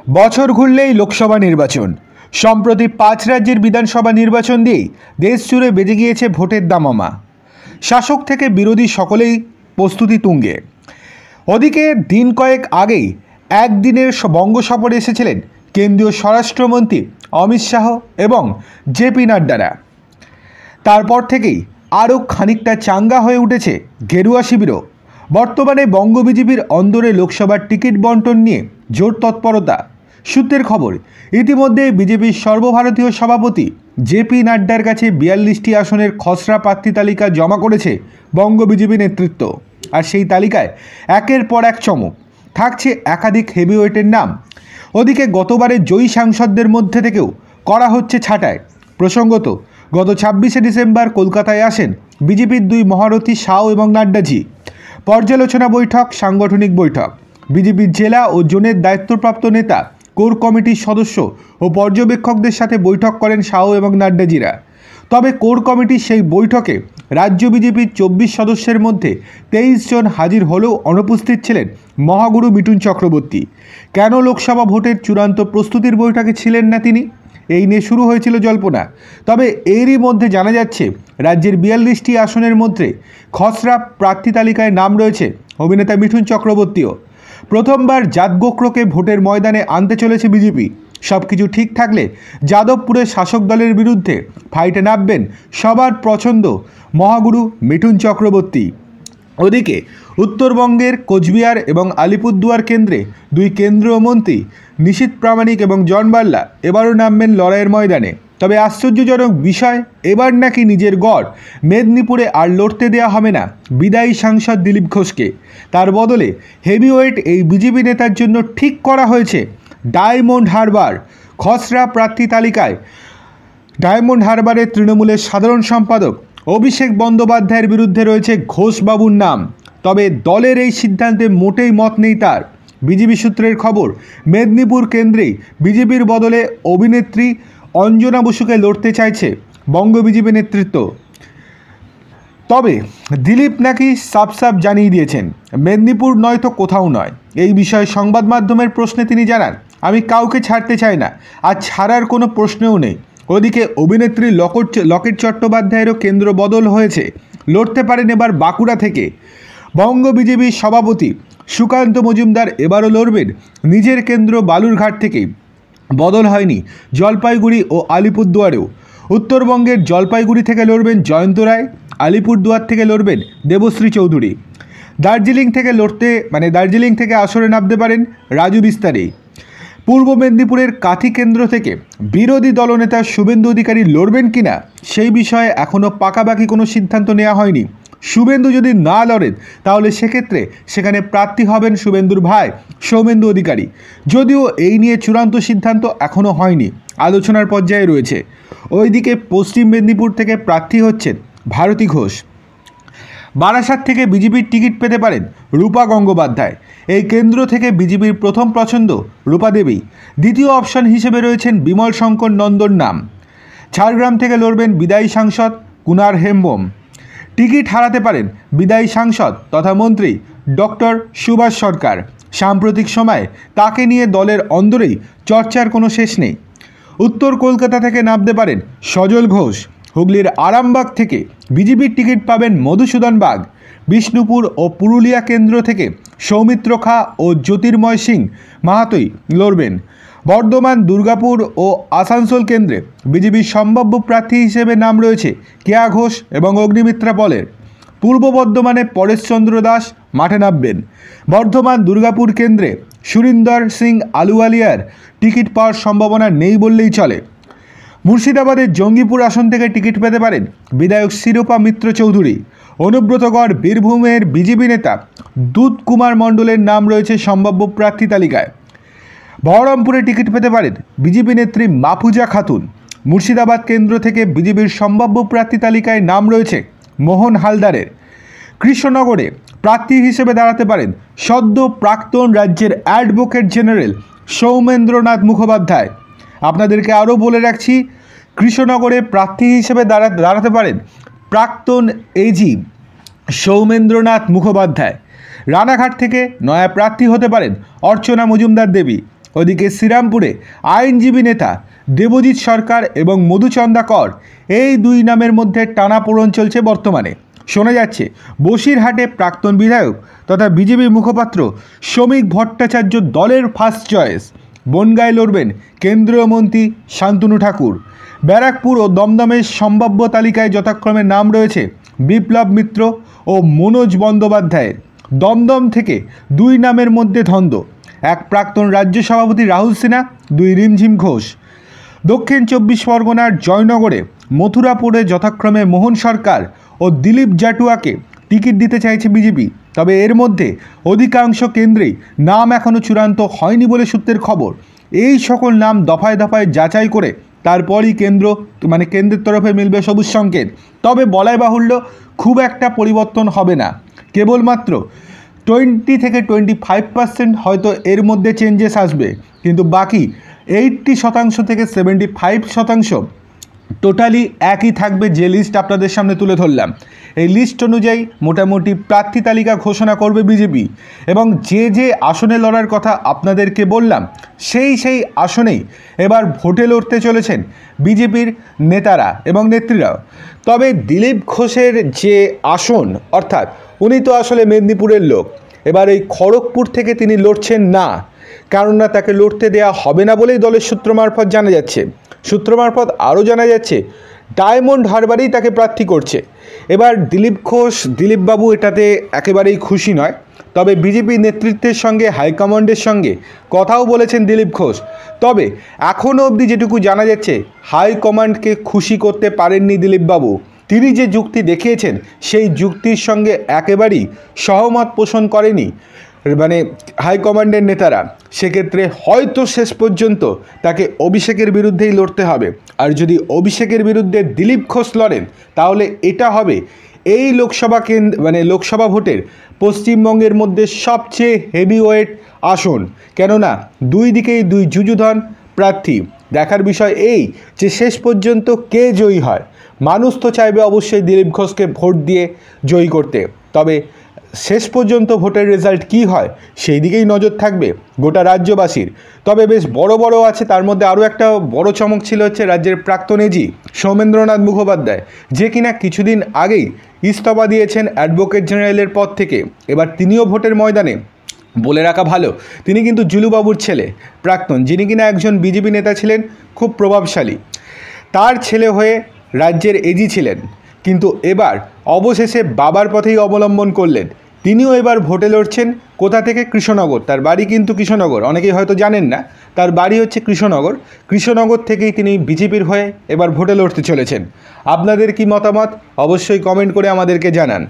বছর ঘুরলেই লোকসভা নির্বাচন। সম্প্রতি 5 রাজ্যের বিধানসভা নির্বাচন দিয়েই দেশ জুড়ে বেজে গিয়েছে ভোটের দামামা। শাসক থেকে বিরোধী সকলেই প্রস্তুতি তুঙ্গে। ওদিকে দিন কয়েক আগেই একদিনের বঙ্গ সফরে এসেছিলেন কেন্দ্রীয় স্বরাষ্ট্রমন্ত্রী অমিত শাহ এবং জেপি নাড্ডারা। তারপর থেকেই আরও খানিকটা চাঙ্গা হয়ে উঠেছে গেরুয়া শিবিরও। বর্তমানে বঙ্গ বিজেপির অন্দরে লোকসভার টিকিট বন্টন নিয়ে জোর তৎপরতা। সূত্রের খবর, ইতিমধ্যে বিজেপির সর্বভারতীয় সভাপতি জেপি নাড্ডার কাছে 42টি আসনের খসড়া প্রার্থী তালিকা জমা করেছে বঙ্গ বিজেপি নেতৃত্ব। আর সেই তালিকায় একের পর এক চমক থাকছে একাধিক হেভিওয়েটের নাম। ওদিকে গতবারের জয়ী সাংসদদের মধ্যে থেকেও করা হচ্ছে ছাঁটাই। প্রসঙ্গত, গত 26শে ডিসেম্বর কলকাতায় আসেন বিজেপির দুই মহারথী শাহ এবং নাড্ডাজি। পর্যালোচনা বৈঠক, সাংগঠনিক বৈঠক। বিজেপির জেলা ও জোনের দায়িত্বপ্রাপ্ত নেতা, কোর কমিটির সদস্য ও পর্যবেক্ষকদের সাথে বৈঠক করেন শাহ এবং নাড্ডাজিরা। তবে কোর কমিটির সেই বৈঠকে রাজ্য বিজেপির 24 সদস্যের মধ্যে 23 জন হাজির হলেও অনুপস্থিত ছিলেন মহাগুরু মিঠুন চক্রবর্তী। কেন লোকসভা ভোটের চূড়ান্ত প্রস্তুতির বৈঠকে ছিলেন না তিনি? এই নিয়ে শুরু হয়েছিল জল্পনা। তবে এরই মধ্যে জানা যাচ্ছে রাজ্যের 42টি আসনের মধ্যে খসড়া প্রার্থী তালিকায় নাম রয়েছে অভিনেতা মিঠুন চক্রবর্তীও। প্রথমবার জাতগোখরোকে ভোটের ময়দানে আনতে চলেছে বিজেপি। সব কিছু ঠিক থাকলে যাদবপুরের শাসক দলের বিরুদ্ধে ফাইটে নামবেন সবার পছন্দ মহাগুরু মিঠুন চক্রবর্তী। ওদিকে উত্তরবঙ্গের কোচবিহার এবং আলিপুরদুয়ার কেন্দ্রে দুই কেন্দ্রীয় মন্ত্রী নিশীথ প্রামাণিক এবং জন বার্লা এবারও নামবেন লড়াইয়ের ময়দানে। তবে আশ্চর্যজনক বিষয়, এবার নাকি নিজের গড় মেদিনীপুরে আর লড়তে দেওয়া হবে না বিদায়ী সাংসদ দিলীপ ঘোষকে। তার বদলে হেভিওয়েট এই বিজেপি নেতার জন্য ঠিক করা হয়েছে ডায়মন্ড হারবার। খসড়া প্রার্থী তালিকায় ডায়মন্ড হারবারের তৃণমূলের সাধারণ সম্পাদক অভিষেক বন্দ্যোপাধ্যায়ের বিরুদ্ধে রয়েছে ঘোষবাবুর নাম। তবে দলের এই সিদ্ধান্তে মোটেই মত নেই তার। বিজেপি সূত্রের খবর, মেদিনীপুর কেন্দ্রেই বিজেপির বদলে অভিনেত্রী অঞ্জনা বসুকে লড়তে চাইছে বঙ্গ বিজেপি নেতৃত্ব। তবে দিলীপ নাকি সাফ জানিয়ে দিয়েছেন, মেদিনীপুর নয় তো কোথাও নয়। এই বিষয়ে সংবাদ মাধ্যমের প্রশ্নে তিনি জানান, আমি কাউকে ছাড়তে চাই না, আর ছাড়ার কোনো প্রশ্নও নেই। ওদিকে অভিনেত্রী লকেট চট্টোপাধ্যায়েরও কেন্দ্র বদল হয়েছে, লড়তে পারেন এবার বাঁকুড়া থেকে। বঙ্গ বিজেপির সভাপতি সুকান্ত মজুমদার এবারও লড়বেন নিজের কেন্দ্র বালুরঘাট থেকেই। বদল হয়নি জলপাইগুড়ি ও আলিপুরদুয়ারেও। উত্তরবঙ্গের জলপাইগুড়ি থেকে লড়বেন জয়ন্ত রায়, আলিপুরদুয়ার থেকে লড়বেন দেবশ্রী চৌধুরী। দার্জিলিং থেকে আসরে নামতে পারেন রাজু বিস্তারি। পূর্ব মেদিনীপুরের কাথি কেন্দ্র থেকে বিরোধী দলনেতা শুভেন্দু অধিকারী লড়বেন কিনা সেই বিষয়ে এখনও পাকাপাকি কোনো সিদ্ধান্ত নেওয়া হয়নি। শুভেন্দু যদি না লড়েন তাহলে সেক্ষেত্রে সেখানে প্রার্থী হবেন শুভেন্দুর ভাই সৌমেন্দু অধিকারী। যদিও এই নিয়ে চূড়ান্ত সিদ্ধান্ত এখনও হয়নি, আলোচনার পর্যায়ে রয়েছে। ওইদিকে পশ্চিম মেদিনীপুর থেকে প্রার্থী হচ্ছেন ভারতী ঘোষ। বারাসাত থেকে বিজেপির টিকিট পেতে পারেন রূপা গঙ্গোপাধ্যায়। এই কেন্দ্র থেকে বিজেপির প্রথম পছন্দ রূপা দেবী। দ্বিতীয় অপশন হিসেবে রয়েছেন বিমল শঙ্কর নন্দর নাম। ঝাড়গ্রাম থেকে লড়বেন বিদায়ী সাংসদ কুনার হেমব্রম। টিকিট হারাতে পারেন বিদায়ী সাংসদ তথা মন্ত্রী ডক্টর সুভাষ সরকার। সাম্প্রতিক সময়ে তাকে নিয়ে দলের অন্দরেই চর্চার কোনো শেষ নেই। উত্তর কলকাতা থেকে নামতে পারেন সজল ঘোষ। হুগলির আরামবাগ থেকে বিজেপির টিকিট পাবেন মধুসূদন বাগ। বিষ্ণুপুর ও পুরুলিয়া কেন্দ্র থেকে সৌমিত্র খা ও জ্যোতির্ময় সিং মাহাতোই লড়বেন। বর্ধমান, দুর্গাপুর ও আসানসোল কেন্দ্রে বিজেপির সম্ভাব্য প্রার্থী হিসেবে নাম রয়েছে কেয়া ঘোষ এবং অগ্নিমিত্রা পলের। পূর্ব বর্ধমানে পরেশচন্দ্র দাস মাঠে নামবেন। বর্ধমান দুর্গাপুর কেন্দ্রে সুরিন্দর সিং আলুওয়ালিয়ার টিকিট পাওয়ার সম্ভাবনা নেই বললেই চলে। মুর্শিদাবাদের জঙ্গিপুর আসন থেকে টিকিট পেতে পারেন বিধায়ক শিরোপা মিত্র চৌধুরী। অনুব্রতগড় বীরভূমের বিজেপি নেতা দুধ কুমার মণ্ডলের নাম রয়েছে সম্ভাব্য প্রার্থী তালিকায়। বহরমপুরে টিকিট পেতে পারেন বিজেপি নেত্রী মাফুজা খাতুন। মুর্শিদাবাদ কেন্দ্র থেকে বিজেপির সম্ভাব্য প্রার্থী তালিকায় নাম রয়েছে মোহন হালদারের। কৃষ্ণনগরে প্রার্থী হিসেবে দাঁড়াতে পারেন সদ্য প্রাক্তন রাজ্যের অ্যাডভোকেট জেনারেল সৌমেন্দ্রনাথ মুখোপাধ্যায়। আপনাদেরকে আরও বলে রাখছি, কৃষ্ণনগরে প্রার্থী হিসেবে দাঁড়াতে পারেন প্রাক্তন এজি সৌমেন্দ্রনাথ মুখোপাধ্যায়। রানাঘাট থেকে নয়া প্রার্থী হতে পারেন অর্চনা মজুমদার দেবী। ওদিকে শ্রীরামপুরে আইনজীবী নেতা দেবজিৎ সরকার এবং মধুচন্দা কর এই দুই নামের মধ্যে টানাপোড়েন চলছে বর্তমানে। শোনা যাচ্ছে বসিরহাটে প্রাক্তন বিধায়ক তথা বিজেপি মুখপাত্র শ্রমিক ভট্টাচার্য দলের ফার্স্ট চয়েস। বনগাঁয় লড়বেন কেন্দ্রীয় মন্ত্রী শান্তনু ঠাকুর। ব্যারাকপুর ও দমদমের সম্ভাব্য তালিকায় যথাক্রমে নাম রয়েছে বিপ্লব মিত্র ও মনোজ বন্দ্যোপাধ্যায়ের। দমদম থেকে দুই নামের মধ্যে দ্বন্দ্ব, এক প্রাক্তন রাজ্য সভাপতি রাহুল সিনহা, দুই রিমঝিম ঘোষ। দক্ষিণ 24 পরগনার জয়নগরে মথুরাপুরে যথাক্রমে মোহন সরকার ও দিলীপ জাটুয়াকে টিকিট দিতে চাইছে বিজেপি। তবে এর মধ্যে অধিকাংশ কেন্দ্রেই নাম এখনও চূড়ান্ত হয়নি বলে সূত্রের খবর। এই সকল নাম দফায় দফায় যাচাই করে তারপরই কেন্দ্রের তরফে মিলবে সবুজ সংকেত। তবে বলাই বাহুল্য খুব একটা পরিবর্তন হবে না, কেবলমাত্র 20 থেকে 25% হয়তো এর মধ্যে চেঞ্জেস আসবে, কিন্তু বাকি 80% থেকে 75% টোটালি একই থাকবে। যে লিস্ট আপনাদের সামনে তুলে ধরলাম, এই লিস্ট অনুযায়ী মোটামুটি প্রার্থী তালিকা ঘোষণা করবে বিজেপি। এবং যে আসনে লড়ার কথা আপনাদেরকে বললাম, সেই আসনেই এবার ভোটে লড়তে চলেছেন বিজেপির নেতারা এবং নেত্রীরাও। তবে দিলীপ ঘোষের যে আসন, অর্থাৎ উনি তো আসলে মেদিনীপুরের লোক, এবার এই খড়গপুর থেকে তিনি লড়ছেন না, কেননা তাকে লড়তে দেওয়া হবে না বলেই দলের সূত্র মারফত জানা যাচ্ছে। সূত্র মারফত আরও জানা যাচ্ছে ডায়মন্ড হারবারেই তাকে প্রার্থী করছে। এবার দিলীপবাবু এটাতে একেবারেই খুশি নয়। তবে বিজেপি নেতৃত্বের সঙ্গে হাইকমান্ডের সঙ্গে কথাও বলেছেন দিলীপ ঘোষ। তবে এখনও অবধি যেটুকু জানা যাচ্ছে, হাইকমান্ডকে খুশি করতে পারেননি দিলীপবাবু। তিনি যে যুক্তি দেখিয়েছেন সেই যুক্তির সঙ্গে একেবারেই সহমত পোষণ করেনি হাইকমান্ডের নেতারা। সেক্ষেত্রে হয়তো শেষ পর্যন্ত তাকে অভিষেকের বিরুদ্ধেই লড়তে হবে। আর যদি অভিষেকের বিরুদ্ধে দিলীপ ঘোষ লড়েন, তাহলে এটা হবে এই লোকসভা ভোটের পশ্চিমবঙ্গের মধ্যে সবচেয়ে হেভিওয়েট আসন। কেননা দুই দিকেই দুই যুযুধন প্রার্থী। দেখার বিষয় এই যে শেষ পর্যন্ত কে জয়ী হয়। মানুষ তো চাইবে অবশ্যই দিলীপ ঘোষকে ভোট দিয়ে জয়ী করতে, তবে শেষ পর্যন্ত ভোটের রেজাল্ট কী হয় সেই দিকেই নজর থাকবে গোটা রাজ্যবাসীর। তবে বেশ বড় আছে, তার মধ্যে আরও একটা বড় চমক ছিল হচ্ছে রাজ্যের প্রাক্তন এজি সৌমেন্দ্রনাথ মুখোপাধ্যায়, যে কিনা কিছুদিন আগেই ইস্তফা দিয়েছেন অ্যাডভোকেট জেনারেলের পদ থেকে। এবার তিনিও ভোটের ময়দানে। বলে রাখা ভালো, তিনি কিন্তু জুলুবাবুর ছেলে প্রাক্তন, যিনি কিনা একজন বিজেপি নেতা ছিলেন, খুব প্রভাবশালী। তার ছেলে হয়ে রাজ্যের এজি ছিলেন, কিন্তু এবার অবশেষে বাবার পথেই অবলম্বন করলেন। তিনিও এবার ভোটে লড়ছেন। কোথা থেকে? কৃষ্ণনগর। তার বাড়ি কিন্তু কৃষ্ণনগর, অনেকেই হয়তো জানেন না, তার বাড়ি হচ্ছে কৃষ্ণনগর থেকেই তিনি বিজেপির হয়ে এবার ভোটে লড়তে চলেছেন। আপনাদের কি মতামত অবশ্যই কমেন্ট করে আমাদেরকে জানান।